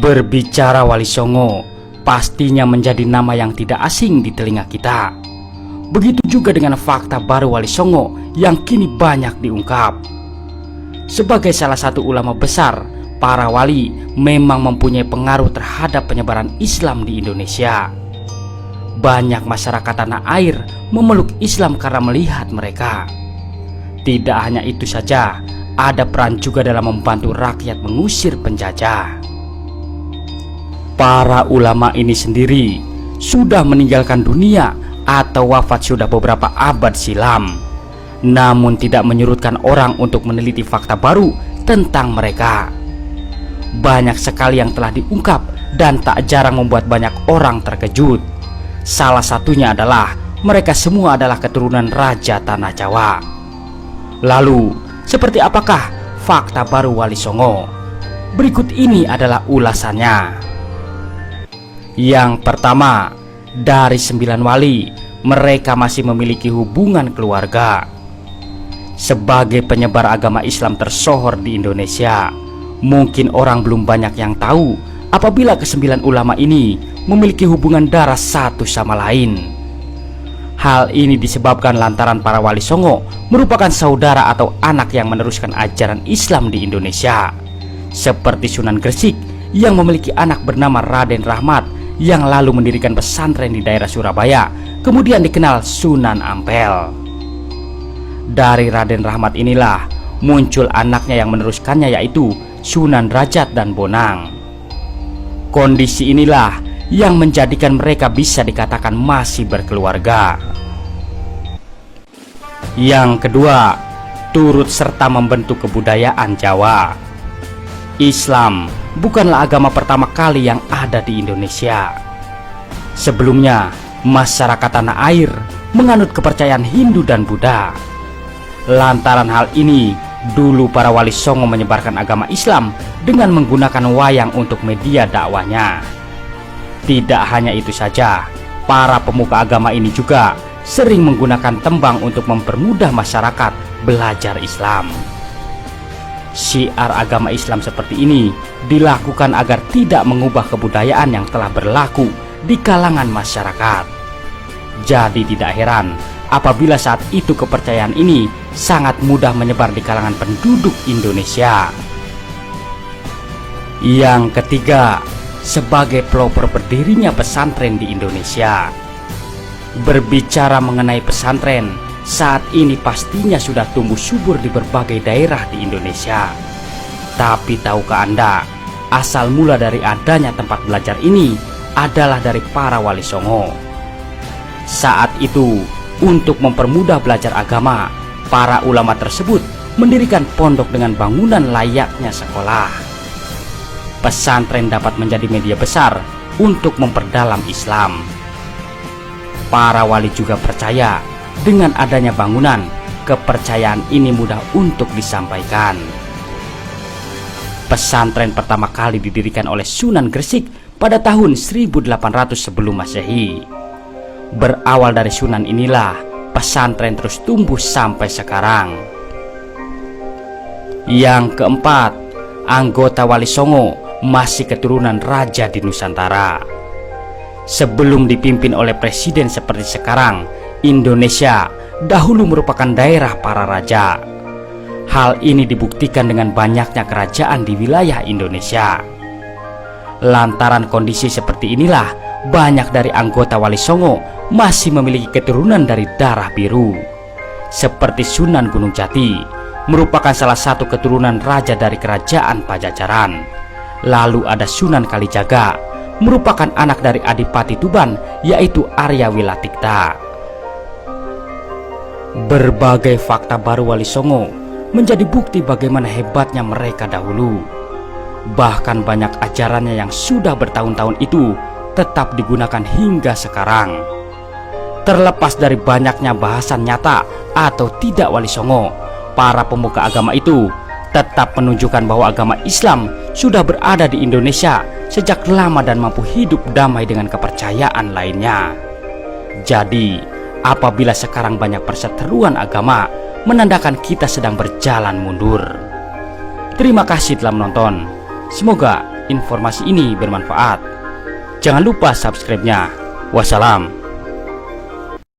Berbicara Wali Songo pastinya menjadi nama yang tidak asing di telinga kita. Begitu juga dengan fakta baru Wali Songo yang kini banyak diungkap. Sebagai salah satu ulama besar, para wali memang mempunyai pengaruh terhadap penyebaran Islam di Indonesia. Banyak masyarakat tanah air memeluk Islam karena melihat mereka. Tidak hanya itu saja, ada peran juga dalam membantu rakyat mengusir penjajah. Para ulama ini sendiri sudah meninggalkan dunia atau wafat sudah beberapa abad silam, namun tidak menyurutkan orang untuk meneliti fakta baru tentang mereka. Banyak sekali yang telah diungkap dan tak jarang membuat banyak orang terkejut. Salah satunya adalah mereka semua adalah keturunan Raja Tanah Jawa. Lalu, seperti apakah fakta baru Wali Songo? Berikut ini adalah ulasannya. Yang pertama, dari 9 wali, mereka masih memiliki hubungan keluarga. Sebagai penyebar agama Islam tersohor di Indonesia, mungkin orang belum banyak yang tahu apabila ke-9 ulama ini memiliki hubungan darah satu sama lain. Hal ini disebabkan lantaran para Wali Songo merupakan saudara atau anak yang meneruskan ajaran Islam di Indonesia, seperti Sunan Gresik yang memiliki anak bernama Raden Rahmat yang lalu mendirikan pesantren di daerah Surabaya, kemudian dikenal Sunan Ampel. Dari Raden Rahmat inilah muncul anaknya yang meneruskannya, yaitu Sunan Derajat dan Bonang. Kondisi inilah yang menjadikan mereka bisa dikatakan masih berkeluarga. Yang kedua, turut serta membentuk kebudayaan Jawa. Islam bukanlah agama pertama kali yang ada di Indonesia. Sebelumnya, masyarakat tanah air menganut kepercayaan Hindu dan Buddha. Lantaran hal ini, dulu para Wali Songo menyebarkan agama Islam dengan menggunakan wayang untuk media dakwahnya. Tidak hanya itu saja, para pemuka agama ini juga sering menggunakan tembang untuk mempermudah masyarakat belajar Islam. Syiar agama Islam seperti ini dilakukan agar tidak mengubah kebudayaan yang telah berlaku di kalangan masyarakat. Jadi tidak heran apabila saat itu kepercayaan ini sangat mudah menyebar di kalangan penduduk Indonesia. Yang ketiga, sebagai pelopor berdirinya pesantren di Indonesia. Berbicara mengenai pesantren, saat ini pastinya sudah tumbuh subur di berbagai daerah di Indonesia. Tapi tahukah Anda, asal mula dari adanya tempat belajar ini adalah dari para Wali Songo. Saat itu, untuk mempermudah belajar agama, para ulama tersebut mendirikan pondok dengan bangunan layaknya sekolah. Pesantren dapat menjadi media besar untuk memperdalam Islam. Para wali juga percaya dengan adanya bangunan, kepercayaan ini mudah untuk disampaikan. Pesantren pertama kali didirikan oleh Sunan Gresik pada tahun 1800 sebelum Masehi. Berawal dari Sunan inilah pesantren terus tumbuh sampai sekarang. Yang keempat, anggota Wali Songo masih keturunan raja di Nusantara. Sebelum dipimpin oleh presiden seperti sekarang, Indonesia dahulu merupakan daerah para raja. Hal ini dibuktikan dengan banyaknya kerajaan di wilayah Indonesia. Lantaran kondisi seperti inilah, banyak dari anggota Wali Songo masih memiliki keturunan dari darah biru. Seperti Sunan Gunung Jati, merupakan salah satu keturunan raja dari kerajaan Pajajaran. Lalu ada Sunan Kalijaga, merupakan anak dari Adipati Tuban, yaitu Arya Wilatikta. Berbagai fakta baru Wali Songo menjadi bukti bagaimana hebatnya mereka dahulu. Bahkan banyak ajarannya yang sudah bertahun-tahun itu tetap digunakan hingga sekarang. Terlepas dari banyaknya bahasan nyata atau tidak Wali Songo, para pemuka agama itu tetap menunjukkan bahwa agama Islam sudah berada di Indonesia sejak lama dan mampu hidup damai dengan kepercayaan lainnya. Jadi, apabila sekarang banyak perseteruan agama, menandakan kita sedang berjalan mundur. Terima kasih telah menonton. Semoga informasi ini bermanfaat. Jangan lupa subscribe-nya. Wassalam.